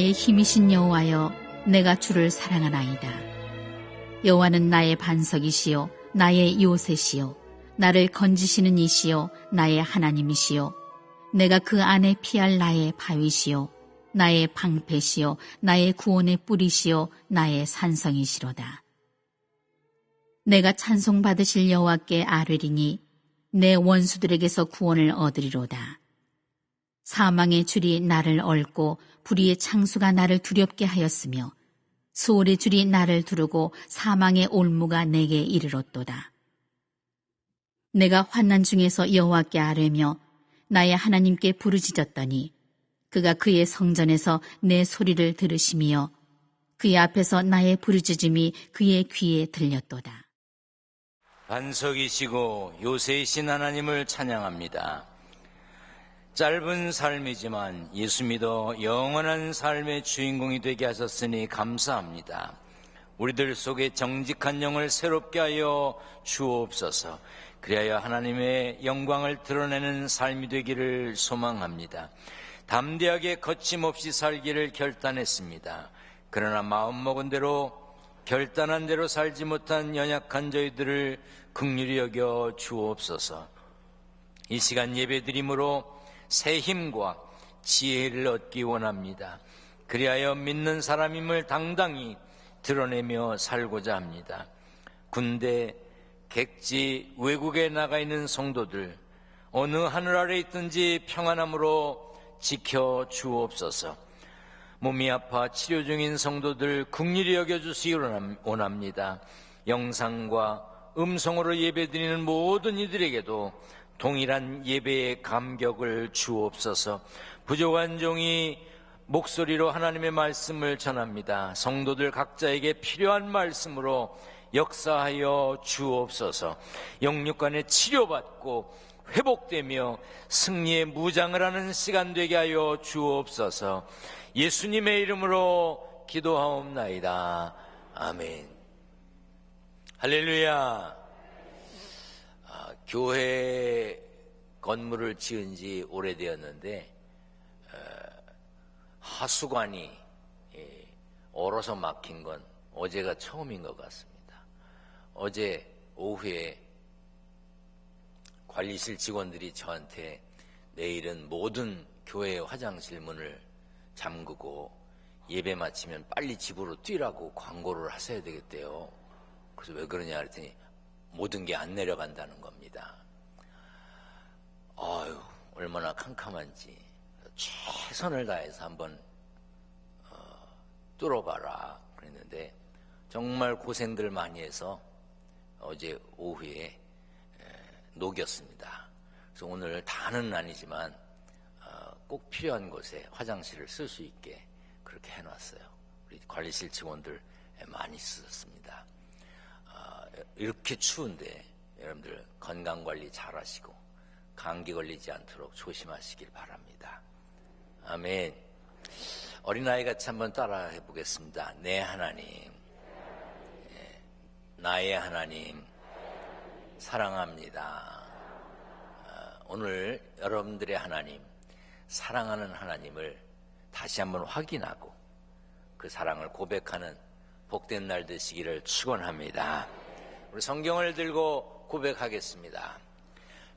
나의 힘이신 여호와여, 내가 주를 사랑하나이다. 여호와는 나의 반석이시요 나의 요새시요 나를 건지시는 이시요 나의 하나님이시요 내가 그 안에 피할 나의 바위시요 나의 방패시요 나의 구원의 뿌리시요 나의 산성이시로다. 내가 찬송받으실 여호와께 아뢰리니 내 원수들에게서 구원을 얻으리로다. 사망의 줄이 나를 얽고 불의의 창수가 나를 두렵게 하였으며 수월의 줄이 나를 두르고 사망의 올무가 내게 이르렀도다. 내가 환난 중에서 여호와께 아뢰며 나의 하나님께 부르짖었더니 그가 그의 성전에서 내 소리를 들으시며 그의 앞에서 나의 부르짖음이 그의 귀에 들렸도다. 반석이시고 요새이신 하나님을 찬양합니다. 짧은 삶이지만 예수 믿어 영원한 삶의 주인공이 되게 하셨으니 감사합니다. 우리들 속에 정직한 영을 새롭게 하여 주옵소서. 그리하여 하나님의 영광을 드러내는 삶이 되기를 소망합니다. 담대하게 거침없이 살기를 결단했습니다. 그러나 마음먹은 대로 결단한 대로 살지 못한 연약한 저희들을 긍휼히 여겨 주옵소서. 이 시간 예배드림으로 새 힘과 지혜를 얻기 원합니다. 그리하여 믿는 사람임을 당당히 드러내며 살고자 합니다. 군대, 객지, 외국에 나가 있는 성도들 어느 하늘 아래 있든지 평안함으로 지켜 주옵소서. 몸이 아파 치료 중인 성도들 긍휼히 여겨주시기 원합니다. 영상과 음성으로 예배드리는 모든 이들에게도 동일한 예배의 감격을 주옵소서. 부족한 종이 목소리로 하나님의 말씀을 전합니다. 성도들 각자에게 필요한 말씀으로 역사하여 주옵소서. 영육간에 치료받고 회복되며 승리의 무장을 하는 시간 되게 하여 주옵소서. 예수님의 이름으로 기도하옵나이다. 아멘. 할렐루야. 교회 건물을 지은 지 오래되었는데 하수관이 얼어서 막힌 건 어제가 처음인 것 같습니다. 어제 오후에 관리실 직원들이 저한테 내일은 모든 교회 화장실 문을 잠그고 예배 마치면 빨리 집으로 뛰라고 광고를 하셔야 되겠대요. 그래서 왜 그러냐 그랬더니 모든 게 안 내려간다는 겁니다. 아유, 얼마나 캄캄한지 최선을 다해서 한번 뚫어봐라 그랬는데 정말 고생들 많이 해서 어제 오후에 녹였습니다. 그래서 오늘 다는 아니지만 꼭 필요한 곳에 화장실을 쓸 수 있게 그렇게 해놨어요. 우리 관리실 직원들 많이 쓰셨습니다. 이렇게 추운데 여러분들 건강관리 잘 하시고 감기 걸리지 않도록 조심하시길 바랍니다. 아멘. 어린아이같이 한번 따라 해보겠습니다. 내 하나님, 나의 하나님 사랑합니다. 오늘 여러분들의 하나님, 사랑하는 하나님을 다시 한번 확인하고 그 사랑을 고백하는 복된 날 되시기를 축원합니다. 우리 성경을 들고 고백하겠습니다.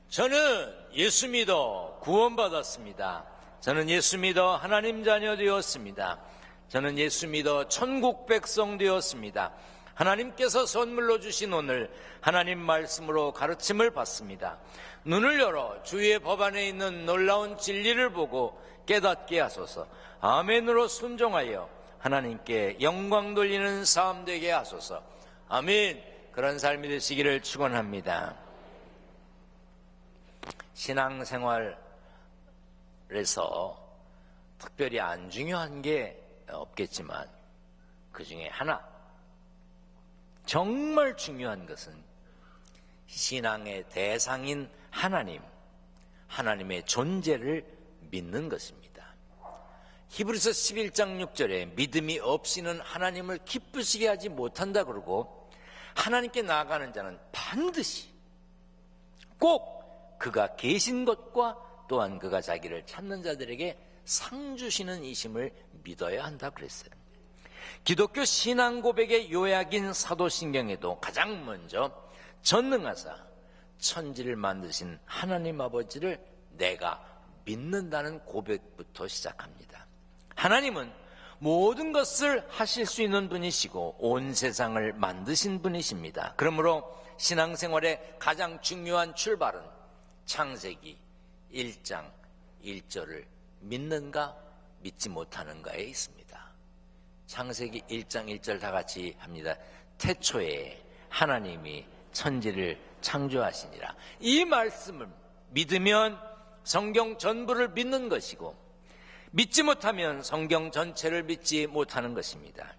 저는 예수 믿어 구원받았습니다. 저는 예수 믿어 하나님 자녀 되었습니다. 저는 예수 믿어 천국 백성 되었습니다. 하나님께서 선물로 주신 오늘 하나님 말씀으로 가르침을 받습니다. 눈을 열어 주의 법 안에 있는 놀라운 진리를 보고 깨닫게 하소서. 아멘으로 순종하여 하나님께 영광 돌리는 삶 되게 하소서. 아멘. 그런 삶이 되시기를 축원합니다. 신앙생활에서 특별히 안 중요한 게 없겠지만 그 중에 하나 정말 중요한 것은 신앙의 대상인 하나님, 하나님의 존재를 믿는 것입니다. 히브리서 11장 6절에 믿음이 없이는 하나님을 기쁘시게 하지 못한다 그러고 하나님께 나아가는 자는 반드시 꼭 그가 계신 것과 또한 그가 자기를 찾는 자들에게 상 주시는 이심을 믿어야 한다 그랬어요. 기독교 신앙 고백의 요약인 사도신경에도 가장 먼저 전능하사 천지를 만드신 하나님 아버지를 내가 믿는다는 고백부터 시작합니다. 하나님은 모든 것을 하실 수 있는 분이시고 온 세상을 만드신 분이십니다. 그러므로 신앙생활의 가장 중요한 출발은 창세기 1장 1절을 믿는가 믿지 못하는가에 있습니다. 창세기 1장 1절 다 같이 합니다. 태초에 하나님이 천지를 창조하시니라. 이 말씀을 믿으면 성경 전부를 믿는 것이고, 믿지 못하면 성경 전체를 믿지 못하는 것입니다.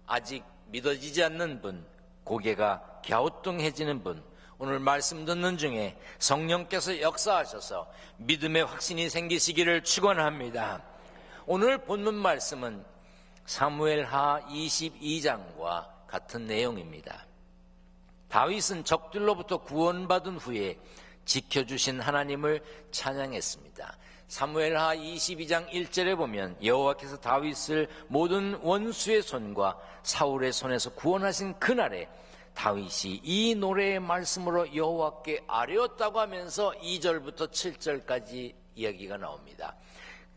아직 믿어지지 않는 분, 고개가 갸우뚱해지는 분, 오늘 말씀 듣는 중에 성령께서 역사하셔서 믿음의 확신이 생기시기를 축원합니다. 오늘 본문 말씀은 사무엘하 22장과 같은 내용입니다. 다윗은 적들로부터 구원받은 후에 지켜주신 하나님을 찬양했습니다. 사무엘하 22장 1절에 보면 여호와께서 다윗을 모든 원수의 손과 사울의 손에서 구원하신 그날에 다윗이 이 노래의 말씀으로 여호와께 아뢰었다고 하면서 2절부터 7절까지 이야기가 나옵니다.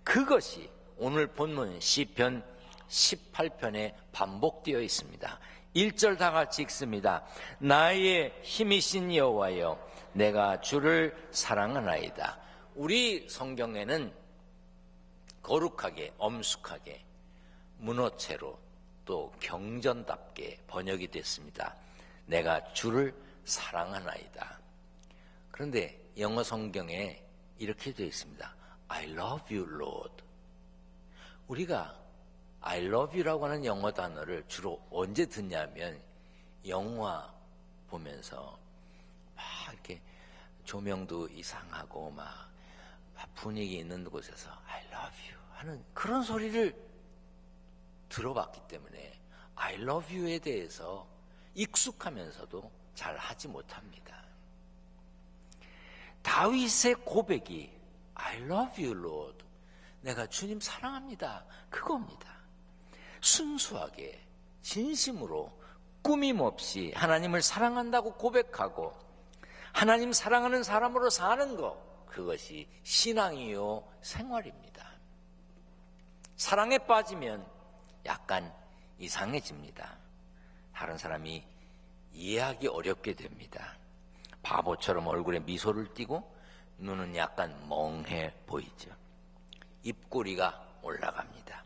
그것이 오늘 본문 시편 18편에 반복되어 있습니다. 1절 다 같이 읽습니다. 나의 힘이신 여호와여, 내가 주를 사랑하나이다. 우리 성경에는 거룩하게, 엄숙하게, 문어체로 또 경전답게 번역이 됐습니다. 내가 주를 사랑하나이다. 그런데 영어 성경에 이렇게 되어 있습니다. I love you, Lord. 우리가 I love you라고 하는 영어 단어를 주로 언제 듣냐면 영화 보면서 막 이렇게 조명도 이상하고 막 분위기 있는 곳에서 I love you 하는 그런 소리를 들어봤기 때문에 I love you에 대해서 익숙하면서도 잘 하지 못합니다. 다윗의 고백이 I love you, Lord. 내가 주님 사랑합니다. 그겁니다. 순수하게 진심으로 꾸밈 없이 하나님을 사랑한다고 고백하고 하나님 사랑하는 사람으로 사는 것, 그것이 신앙이요 생활입니다. 사랑에 빠지면 약간 이상해집니다. 다른 사람이 이해하기 어렵게 됩니다. 바보처럼 얼굴에 미소를 띠고 눈은 약간 멍해 보이죠. 입꼬리가 올라갑니다.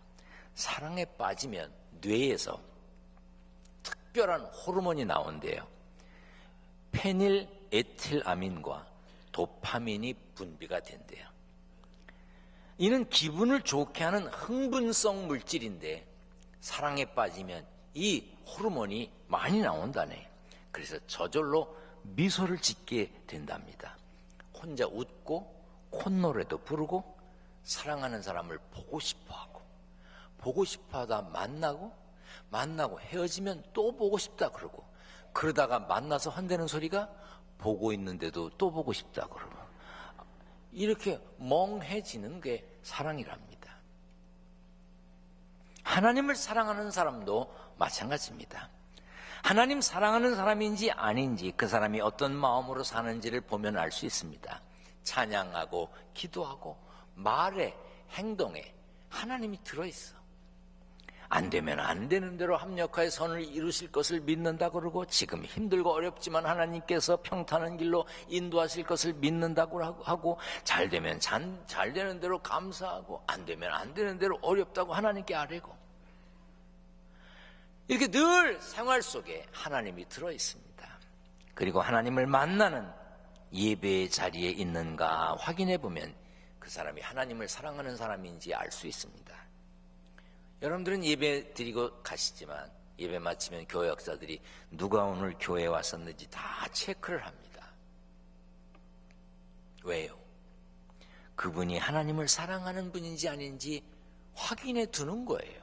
사랑에 빠지면 뇌에서 특별한 호르몬이 나온대요. 페닐에틸아민과 도파민이 분비가 된대요. 이는 기분을 좋게 하는 흥분성 물질인데 사랑에 빠지면 이 호르몬이 많이 나온다네. 그래서 저절로 미소를 짓게 된답니다. 혼자 웃고 콧노래도 부르고 사랑하는 사람을 보고 싶어하고 보고 싶어하다 만나고 헤어지면 또 보고 싶다 그러고 그러다가 만나서 한다는 소리가 보고 있는데도 또 보고 싶다 그러고 이렇게 멍해지는 게 사랑이랍니다. 하나님을 사랑하는 사람도 마찬가지입니다. 하나님 사랑하는 사람인지 아닌지 그 사람이 어떤 마음으로 사는지를 보면 알 수 있습니다. 찬양하고 기도하고 말에 행동에 하나님이 들어있어. 안 되면 안 되는 대로 합력하여 선을 이루실 것을 믿는다 그러고 지금 힘들고 어렵지만 하나님께서 평탄한 길로 인도하실 것을 믿는다고 하고 잘 되면 잘 되는 대로 감사하고 안 되면 안 되는 대로 어렵다고 하나님께 아뢰고 이렇게 늘 생활 속에 하나님이 들어있습니다. 그리고 하나님을 만나는 예배의 자리에 있는가 확인해 보면 그 사람이 하나님을 사랑하는 사람인지 알 수 있습니다. 여러분들은 예배 드리고 가시지만 예배 마치면 교회 역사들이 누가 오늘 교회에 왔었는지 다 체크를 합니다. 왜요? 그분이 하나님을 사랑하는 분인지 아닌지 확인해 두는 거예요.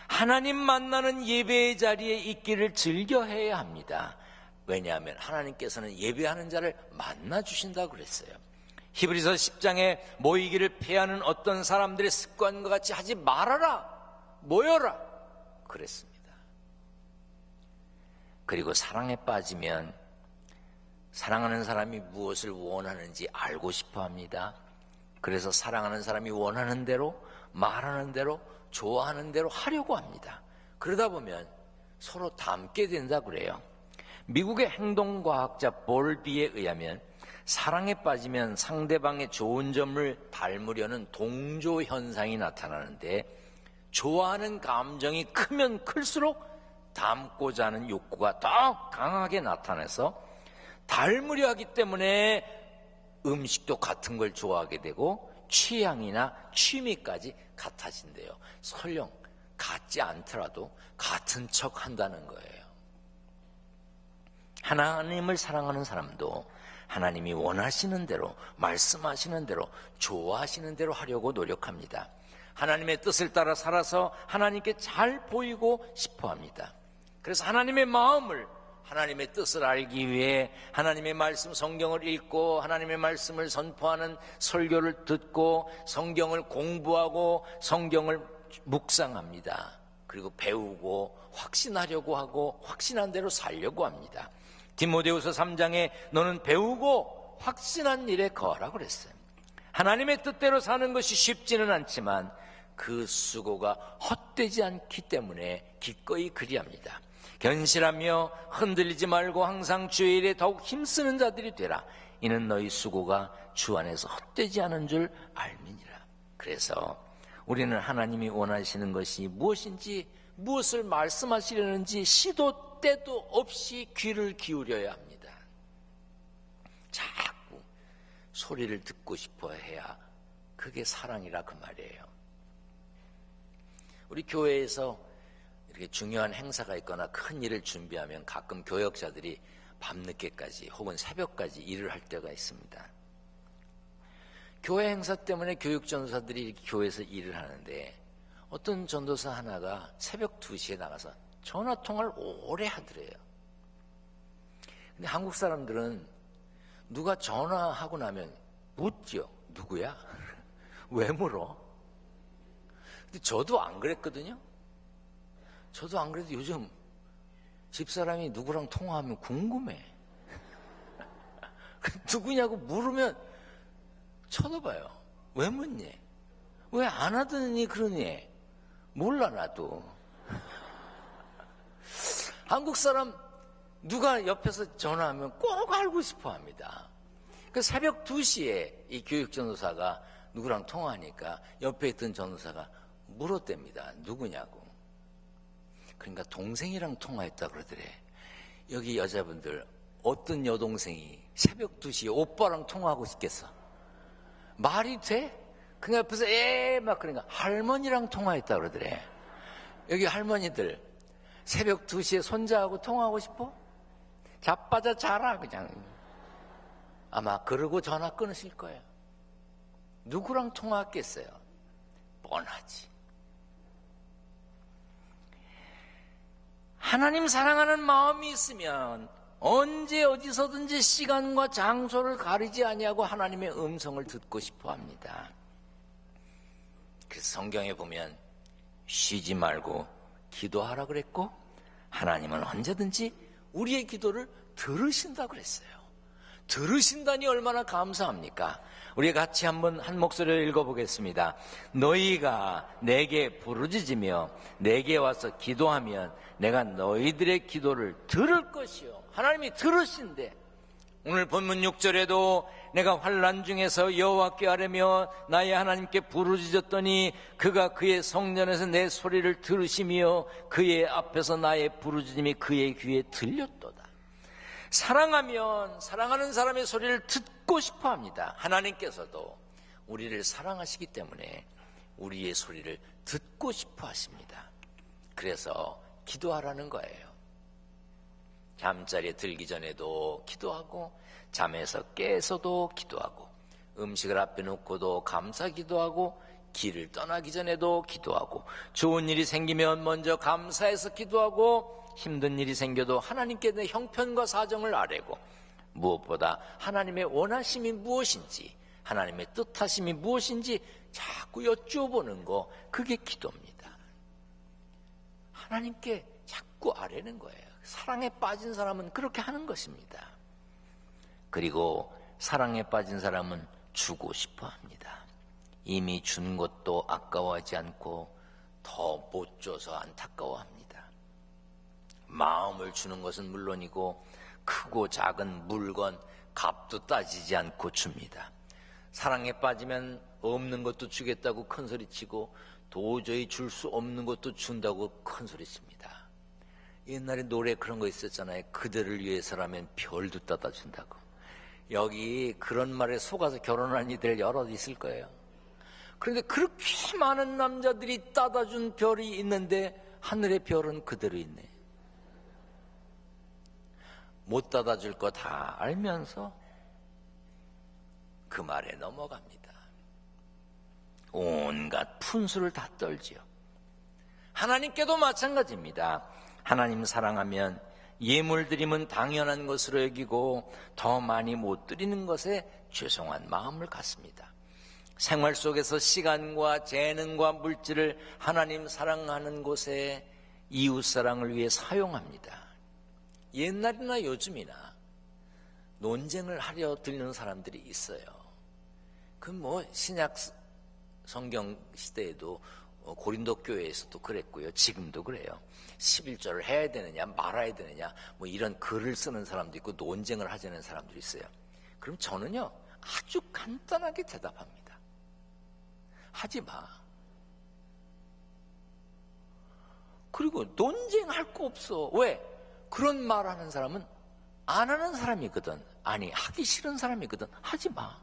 하나님 만나는 예배의 자리에 있기를 즐겨해야 합니다. 왜냐하면 하나님께서는 예배하는 자를 만나 주신다고 그랬어요. 히브리서 10장에 모이기를 피하는 어떤 사람들의 습관과 같이 하지 말아라, 모여라 그랬습니다. 그리고 사랑에 빠지면 사랑하는 사람이 무엇을 원하는지 알고 싶어 합니다. 그래서 사랑하는 사람이 원하는 대로, 말하는 대로, 좋아하는 대로 하려고 합니다. 그러다 보면 서로 닮게 된다 그래요. 미국의 행동과학자 볼비에 의하면 사랑에 빠지면 상대방의 좋은 점을 닮으려는 동조 현상이 나타나는데, 좋아하는 감정이 크면 클수록 닮고자 하는 욕구가 더 강하게 나타나서 닮으려 하기 때문에 음식도 같은 걸 좋아하게 되고 취향이나 취미까지 같아진대요. 설령 같지 않더라도 같은 척 한다는 거예요. 하나님을 사랑하는 사람도 하나님이 원하시는 대로, 말씀하시는 대로, 좋아하시는 대로 하려고 노력합니다. 하나님의 뜻을 따라 살아서 하나님께 잘 보이고 싶어 합니다. 그래서 하나님의 마음을, 하나님의 뜻을 알기 위해 하나님의 말씀, 성경을 읽고 하나님의 말씀을 선포하는 설교를 듣고 성경을 공부하고 성경을 묵상합니다. 그리고 배우고 확신하려고 하고 확신한 대로 살려고 합니다. 디모데후서 3장에 너는 배우고 확신한 일에 거하라 그랬어요. 하나님의 뜻대로 사는 것이 쉽지는 않지만 그 수고가 헛되지 않기 때문에 기꺼이 그리합니다. 견실하며 흔들리지 말고 항상 주의 일에 더욱 힘쓰는 자들이 되라. 이는 너희 수고가 주 안에서 헛되지 않은 줄 알미니라. 그래서 우리는 하나님이 원하시는 것이 무엇인지, 무엇을 말씀하시려는지 시도 때도 없이 귀를 기울여야 합니다. 자꾸 소리를 듣고 싶어 해야 그게 사랑이라 그 말이에요. 우리 교회에서 이렇게 중요한 행사가 있거나 큰 일을 준비하면 가끔 교역자들이 밤늦게까지 혹은 새벽까지 일을 할 때가 있습니다. 교회 행사 때문에 교육 전도사들이 교회에서 일을 하는데 어떤 전도사 하나가 새벽 2시에 나가서 전화 통화를 오래 하더래요. 근데 한국 사람들은 누가 전화하고 나면 묻죠. 누구야? 왜 물어? 근데 저도 안 그랬거든요. 저도 안 그래도 요즘 집사람이 누구랑 통화하면 궁금해. 누구냐고 물으면 쳐다봐요. 왜 묻니? 왜 안 하더니 그러니? 몰라 나도. 한국 사람 누가 옆에서 전화하면 꼭 알고 싶어 합니다. 그 새벽 2시에 이 교육 전도사가 누구랑 통화하니까 옆에 있던 전도사가 물었답니다. 누구냐고. 그러니까 동생이랑 통화했다 그러더래. 여기 여자분들 어떤 여동생이 새벽 2시에 오빠랑 통화하고 싶겠어? 말이 돼? 그 옆에서 막 그러니까 할머니랑 통화했다 그러더래. 여기 할머니들 새벽 2시에 손자하고 통화하고 싶어? 자빠져 자라 그냥. 아마 그러고 전화 끊으실 거예요. 누구랑 통화했겠어요? 뻔하지. 하나님 사랑하는 마음이 있으면 언제 어디서든지 시간과 장소를 가리지 아니하고 하나님의 음성을 듣고 싶어 합니다. 그래서 성경에 보면 쉬지 말고 기도하라 그랬고 하나님은 언제든지 우리의 기도를 들으신다 그랬어요. 들으신다니 얼마나 감사합니까? 우리 같이 한번 한 목소리를 읽어보겠습니다. 너희가 내게 부르짖으며 내게 와서 기도하면 내가 너희들의 기도를 들을 것이요. 하나님이 들으신대. 오늘 본문 6절에도 내가 환난 중에서 여호와께 아뢰며 나의 하나님께 부르짖었더니 그가 그의 성전에서 내 소리를 들으시며 그의 앞에서 나의 부르짖음이 그의 귀에 들렸도다. 사랑하면 사랑하는 사람의 소리를 듣고 싶어 합니다. 하나님께서도 우리를 사랑하시기 때문에 우리의 소리를 듣고 싶어 하십니다. 그래서 기도하라는 거예요. 잠자리에 들기 전에도 기도하고 잠에서 깨서도 기도하고 음식을 앞에 놓고도 감사 기도하고 길을 떠나기 전에도 기도하고 좋은 일이 생기면 먼저 감사해서 기도하고 힘든 일이 생겨도 하나님께 내 형편과 사정을 아뢰고 무엇보다 하나님의 원하심이 무엇인지 하나님의 뜻하심이 무엇인지 자꾸 여쭤보는 거, 그게 기도입니다. 하나님께 자꾸 아뢰는 거예요. 사랑에 빠진 사람은 그렇게 하는 것입니다. 그리고 사랑에 빠진 사람은 주고 싶어 합니다. 이미 준 것도 아까워하지 않고 더 못 줘서 안타까워합니다. 마음을 주는 것은 물론이고 크고 작은 물건, 값도 따지지 않고 줍니다. 사랑에 빠지면 없는 것도 주겠다고 큰소리치고 도저히 줄 수 없는 것도 준다고 큰소리칩니다. 옛날에 노래 그런 거 있었잖아요. 그대를 위해서라면 별도 따다 준다고. 여기 그런 말에 속아서 결혼한 이들 여러 있을 거예요. 그런데 그렇게 많은 남자들이 따다 준 별이 있는데 하늘의 별은 그대로 있네. 못 따다 줄 거 다 알면서 그 말에 넘어갑니다. 온갖 푼수를 다 떨지요. 하나님께도 마찬가지입니다. 하나님 사랑하면 예물 드림은 당연한 것으로 여기고 더 많이 못 드리는 것에 죄송한 마음을 갖습니다. 생활 속에서 시간과 재능과 물질을 하나님 사랑하는 곳에 이웃사랑을 위해 사용합니다. 옛날이나 요즘이나 논쟁을 하려 들는 사람들이 있어요. 그 신약 성경 시대에도 고린도 교회에서도 그랬고요. 지금도 그래요. 11절을 해야 되느냐 말아야 되느냐 이런 글을 쓰는 사람도 있고 논쟁을 하자는 사람들이 있어요. 그럼 저는요 아주 간단하게 대답합니다. 하지 마. 그리고 논쟁할 거 없어. 왜? 그런 말하는 사람은 안 하는 사람이거든. 아니 하기 싫은 사람이거든. 하지 마.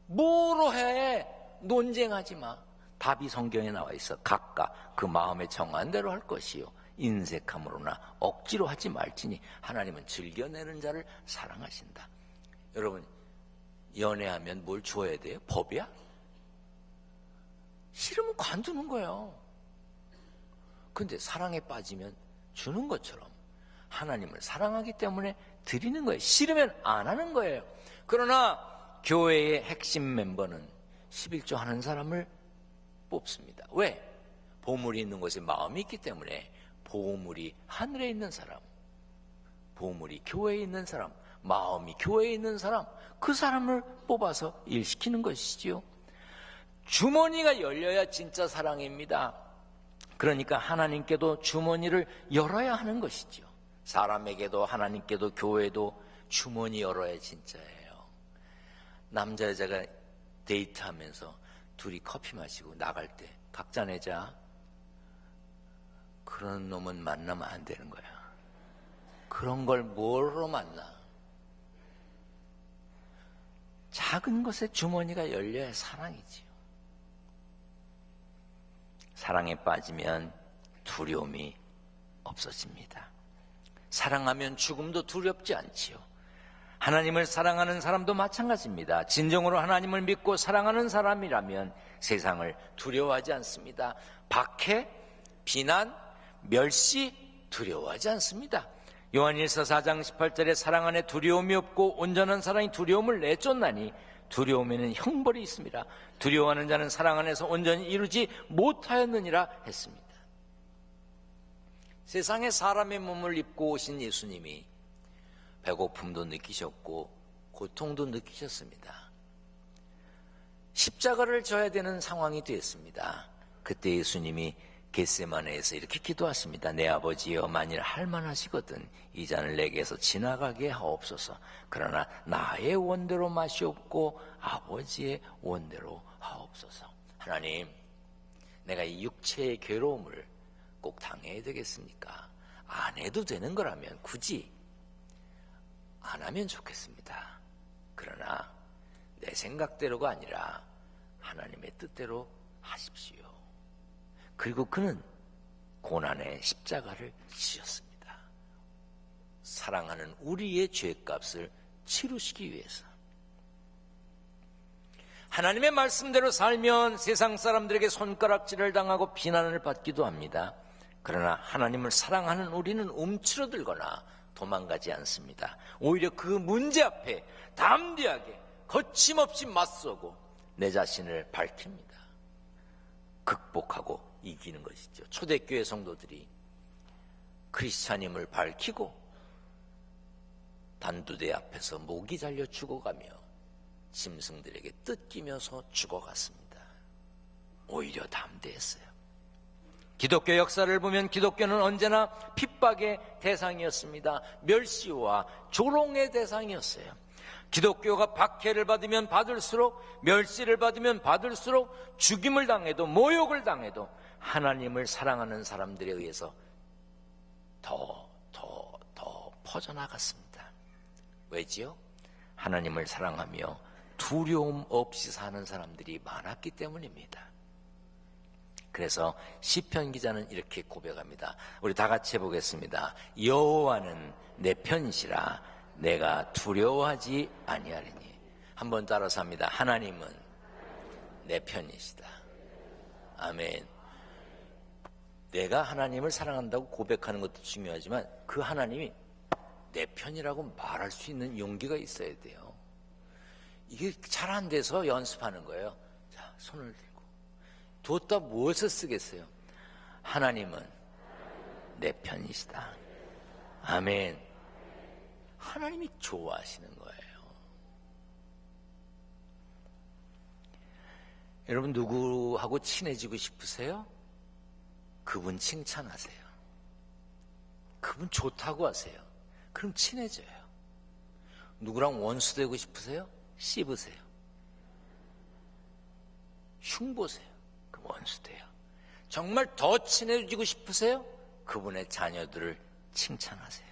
뭐로 해? 논쟁하지 마. 답이 성경에 나와 있어. 각각 그 마음에 정한 대로 할 것이요 인색함으로나 억지로 하지 말지니 하나님은 즐겨내는 자를 사랑하신다. 여러분 연애하면 뭘 줘야 돼요? 법이야? 싫으면 관두는 거예요. 근데 사랑에 빠지면 주는 것처럼 하나님을 사랑하기 때문에 드리는 거예요. 싫으면 안 하는 거예요. 그러나 교회의 핵심 멤버는 11조 하는 사람을 뽑습니다. 왜? 보물이 있는 곳에 마음이 있기 때문에 보물이 하늘에 있는 사람, 보물이 교회에 있는 사람, 마음이 교회에 있는 사람, 그 사람을 뽑아서 일시키는 것이지요. 주머니가 열려야 진짜 사랑입니다. 그러니까 하나님께도 주머니를 열어야 하는 것이죠. 사람에게도 하나님께도 교회도 주머니 열어야 진짜예요. 남자 여자가 데이트하면서 둘이 커피 마시고 나갈 때 각자 내자. 그런 놈은 만나면 안 되는 거야. 그런 걸 뭐로 만나? 작은 것에 주머니가 열려야 사랑이지요. 사랑에 빠지면 두려움이 없어집니다. 사랑하면 죽음도 두렵지 않지요. 하나님을 사랑하는 사람도 마찬가지입니다. 진정으로 하나님을 믿고 사랑하는 사람이라면 세상을 두려워하지 않습니다. 박해, 비난, 멸시 두려워하지 않습니다. 요한일서 4장 18절에 사랑 안에 두려움이 없고 온전한 사랑이 두려움을 내쫓나니 두려움에는 형벌이 있습니다. 두려워하는 자는 사랑 안에서 온전히 이루지 못하였느니라 했습니다. 세상에 사람의 몸을 입고 오신 예수님이 배고픔도 느끼셨고 고통도 느끼셨습니다. 십자가를 져야 되는 상황이 되었습니다. 그때 예수님이 겟세마네에서 이렇게 기도하십니다. 내 아버지여 만일 할만하시거든 이 잔을 내게서 지나가게 하옵소서. 그러나 나의 원대로 마시옵고 아버지의 원대로 하옵소서. 하나님, 내가 이 육체의 괴로움을 꼭 당해야 되겠습니까? 안 해도 되는 거라면 굳이 안 하면 좋겠습니다. 그러나 내 생각대로가 아니라 하나님의 뜻대로 하십시오. 그리고 그는 고난의 십자가를 지셨습니다. 사랑하는 우리의 죄값을 치루시기 위해서. 하나님의 말씀대로 살면 세상 사람들에게 손가락질을 당하고 비난을 받기도 합니다. 그러나 하나님을 사랑하는 우리는 움츠러들거나 도망가지 않습니다. 오히려 그 문제 앞에 담대하게 거침없이 맞서고 내 자신을 밝힙니다. 극복하고 이기는 것이죠. 초대교회 성도들이 크리스찬임을 밝히고 단두대 앞에서 목이 잘려 죽어가며 짐승들에게 뜯기면서 죽어갔습니다. 오히려 담대했어요. 기독교 역사를 보면 기독교는 언제나 핍박의 대상이었습니다. 멸시와 조롱의 대상이었어요. 기독교가 박해를 받으면 받을수록, 멸시를 받으면 받을수록, 죽임을 당해도 모욕을 당해도 하나님을 사랑하는 사람들에 의해서 더 퍼져나갔습니다. 왜지요? 하나님을 사랑하며 두려움 없이 사는 사람들이 많았기 때문입니다. 그래서 시편 기자는 이렇게 고백합니다. 우리 다 같이 해보겠습니다. 여호와는 내 편이시라 내가 두려워하지 아니하리니. 한번 따라서 합니다. 하나님은 내 편이시다. 아멘. 내가 하나님을 사랑한다고 고백하는 것도 중요하지만 그 하나님이 내 편이라고 말할 수 있는 용기가 있어야 돼요. 이게 잘 안 돼서 연습하는 거예요. 자, 손을 들고 뒀다 무엇을 쓰겠어요? 하나님은 내 편이시다. 아멘. 하나님이 좋아하시는 거예요. 여러분 누구하고 친해지고 싶으세요? 그분 칭찬하세요. 그분 좋다고 하세요. 그럼 친해져요. 누구랑 원수 되고 싶으세요? 씹으세요. 흉보세요. 그럼 원수 돼요. 정말 더 친해지고 싶으세요? 그분의 자녀들을 칭찬하세요.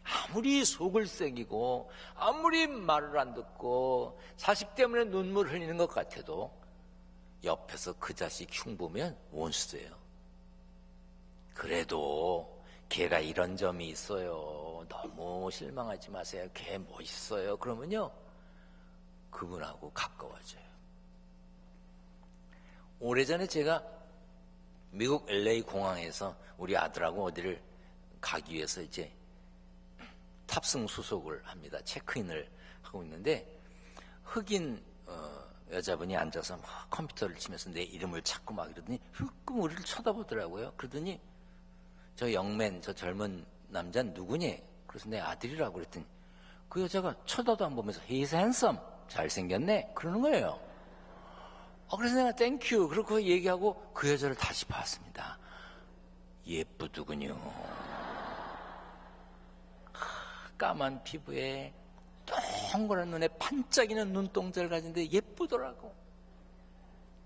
아무리 속을 새기고 아무리 말을 안 듣고 자식 때문에 눈물 흘리는 것 같아도 옆에서 그 자식 흉보면 원수돼요. 그래도 걔가 이런 점이 있어요. 너무 실망하지 마세요. 걔 멋있어요. 그러면요 그분하고 가까워져요. 오래전에 제가 미국 LA 공항에서 우리 아들하고 어디를 가기 위해서 이제 탑승 수속을 합니다. 체크인을 하고 있는데 흑인 여자분이 앉아서 막 컴퓨터를 치면서 내 이름을 찾고 막 이러더니 흑금 우리를 쳐다보더라고요. 그러더니 저 영맨, 저 젊은 남자는 누구니? 그래서 내 아들이라고 그랬더니 그 여자가 쳐다도 안 보면서 He's handsome, 잘생겼네 그러는 거예요. 그래서 내가 땡큐 그렇게 얘기하고 그 여자를 다시 봤습니다. 예쁘더군요. 까만 피부에 동그란 눈에 반짝이는 눈동자를 가진데 예쁘더라고.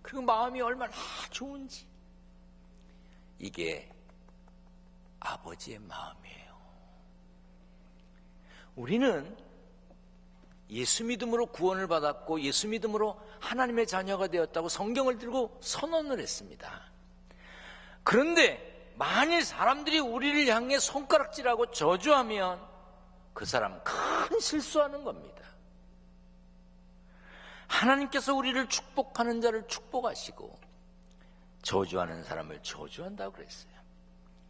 그리고 마음이 얼마나 좋은지. 이게 아버지의 마음이에요. 우리는 예수 믿음으로 구원을 받았고 예수 믿음으로 하나님의 자녀가 되었다고 성경을 들고 선언을 했습니다. 그런데 만일 사람들이 우리를 향해 손가락질하고 저주하면 그 사람 큰 실수하는 겁니다. 하나님께서 우리를 축복하는 자를 축복하시고 저주하는 사람을 저주한다고 그랬어요.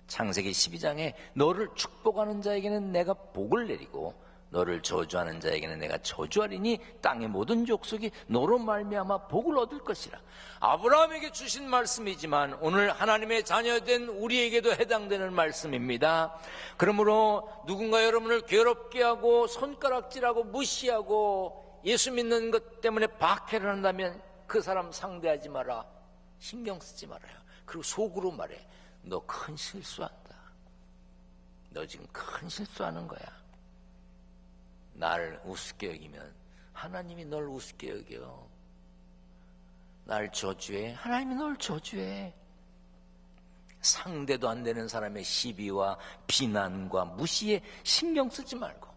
창세기 12장에 너를 축복하는 자에게는 내가 복을 내리고 너를 저주하는 자에게는 내가 저주하리니 땅의 모든 족속이 너로 말미암아 복을 얻을 것이라. 아브라함에게 주신 말씀이지만 오늘 하나님의 자녀된 우리에게도 해당되는 말씀입니다. 그러므로 누군가 여러분을 괴롭게 하고 손가락질하고 무시하고 예수 믿는 것 때문에 박해를 한다면 그 사람 상대하지 마라. 신경 쓰지 말아요. 그리고 속으로 말해. 너 큰 실수한다. 너 지금 큰 실수하는 거야. 날 우습게 여기면 하나님이 널 우습게 여겨. 날 저주해. 하나님이 널 저주해. 상대도 안 되는 사람의 시비와 비난과 무시에 신경 쓰지 말고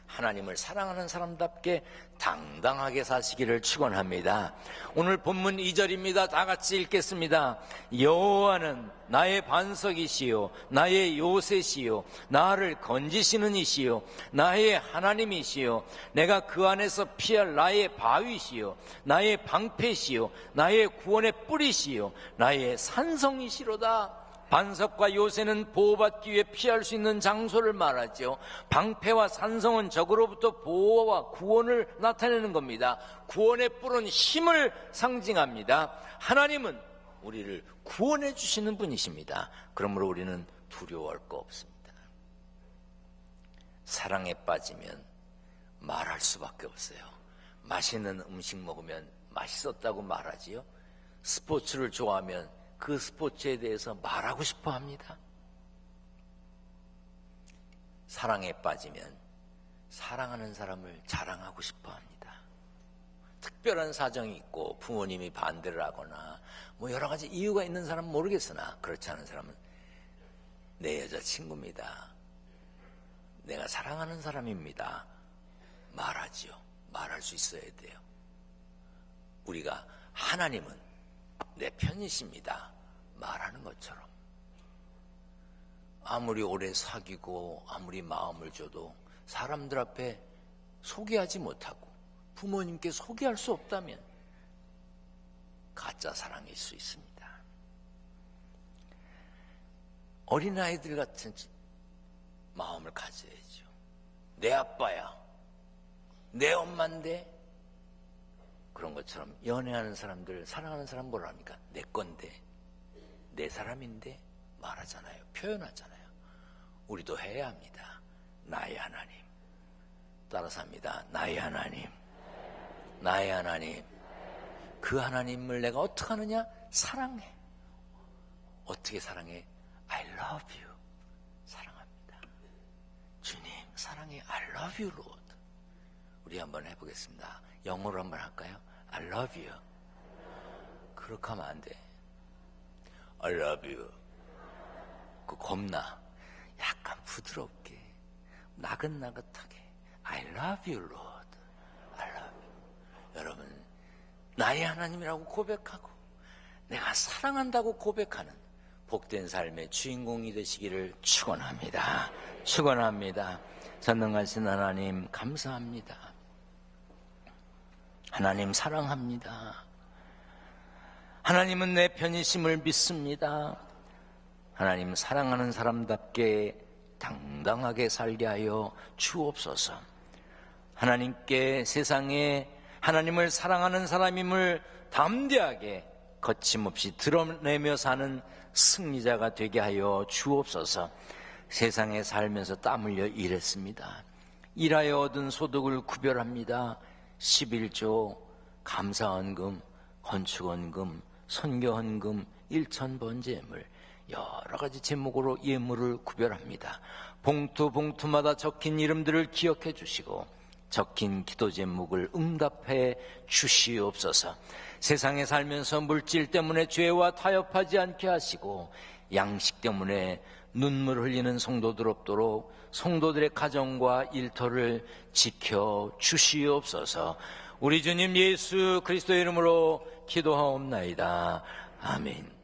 하나님을 사랑하는 사람답게 당당하게 사시기를 축원합니다. 오늘 본문 2절입니다. 다 같이 읽겠습니다. 여호와는 나의 반석이시요 나의 요새시요 나를 건지시는 이시요 나의 하나님이시요 내가 그 안에서 피할 나의 바위시요 나의 방패시요 나의 구원의 뿌리시요 나의 산성이시로다. 반석과 요새는 보호받기 위해 피할 수 있는 장소를 말하죠. 방패와 산성은 적으로부터 보호와 구원을 나타내는 겁니다. 구원의 뿔은 힘을 상징합니다. 하나님은 우리를 구원해 주시는 분이십니다. 그러므로 우리는 두려워할 거 없습니다. 사랑에 빠지면 말할 수밖에 없어요. 맛있는 음식 먹으면 맛있었다고 말하지요. 스포츠를 좋아하면 그 스포츠에 대해서 말하고 싶어 합니다. 사랑에 빠지면 사랑하는 사람을 자랑하고 싶어 합니다. 특별한 사정이 있고 부모님이 반대를 하거나 뭐 여러 가지 이유가 있는 사람은 모르겠으나 그렇지 않은 사람은 내 여자친구입니다. 내가 사랑하는 사람입니다. 말하지요. 말할 수 있어야 돼요. 우리가 하나님은 내 편이십니다. 말하는 것처럼. 아무리 오래 사귀고 아무리 마음을 줘도 사람들 앞에 소개하지 못하고 부모님께 소개할 수 없다면 가짜 사랑일 수 있습니다. 어린아이들 같은 마음을 가져야죠. 내 아빠야, 내 엄마인데. 그런 것처럼 연애하는 사람들, 사랑하는 사람 뭐라 합니까? 내 건데, 내 사람인데 말하잖아요. 표현하잖아요. 우리도 해야 합니다. 나의 하나님. 따라서 합니다. 나의 하나님. 나의 하나님. 그 하나님을 내가 어떻게 하느냐? 사랑해. 어떻게 사랑해? I love you. 사랑합니다. 주님 사랑해. I love you, Lord. 우리 한번 해보겠습니다. 영어로 한번 할까요? I love you. 그렇게 하면 안 돼. I love you. 그 겁나. 약간 부드럽게, 나긋나긋하게. I love you, Lord. I love you. 여러분, 나의 하나님이라고 고백하고 내가 사랑한다고 고백하는 복된 삶의 주인공이 되시기를 축원합니다. 축원합니다. 전능하신 하나님 감사합니다. 하나님 사랑합니다. 하나님은 내 편이심을 믿습니다. 하나님 사랑하는 사람답게 당당하게 살게 하여 주옵소서. 하나님께 세상에 하나님을 사랑하는 사람임을 담대하게 거침없이 드러내며 사는 승리자가 되게 하여 주옵소서. 세상에 살면서 땀 흘려 일했습니다. 일하여 얻은 소득을 구별합니다. 11조, 감사헌금, 건축헌금, 선교헌금, 일천번제물 여러 가지 제목으로 예물을 구별합니다. 봉투 봉투마다 적힌 이름들을 기억해 주시고 적힌 기도 제목을 응답해 주시옵소서. 세상에 살면서 물질 때문에 죄와 타협하지 않게 하시고 양식 때문에 눈물 흘리는 성도들 없도록 성도들의 가정과 일터를 지켜 주시옵소서. 우리 주님 예수 그리스도의 이름으로 기도하옵나이다. 아멘.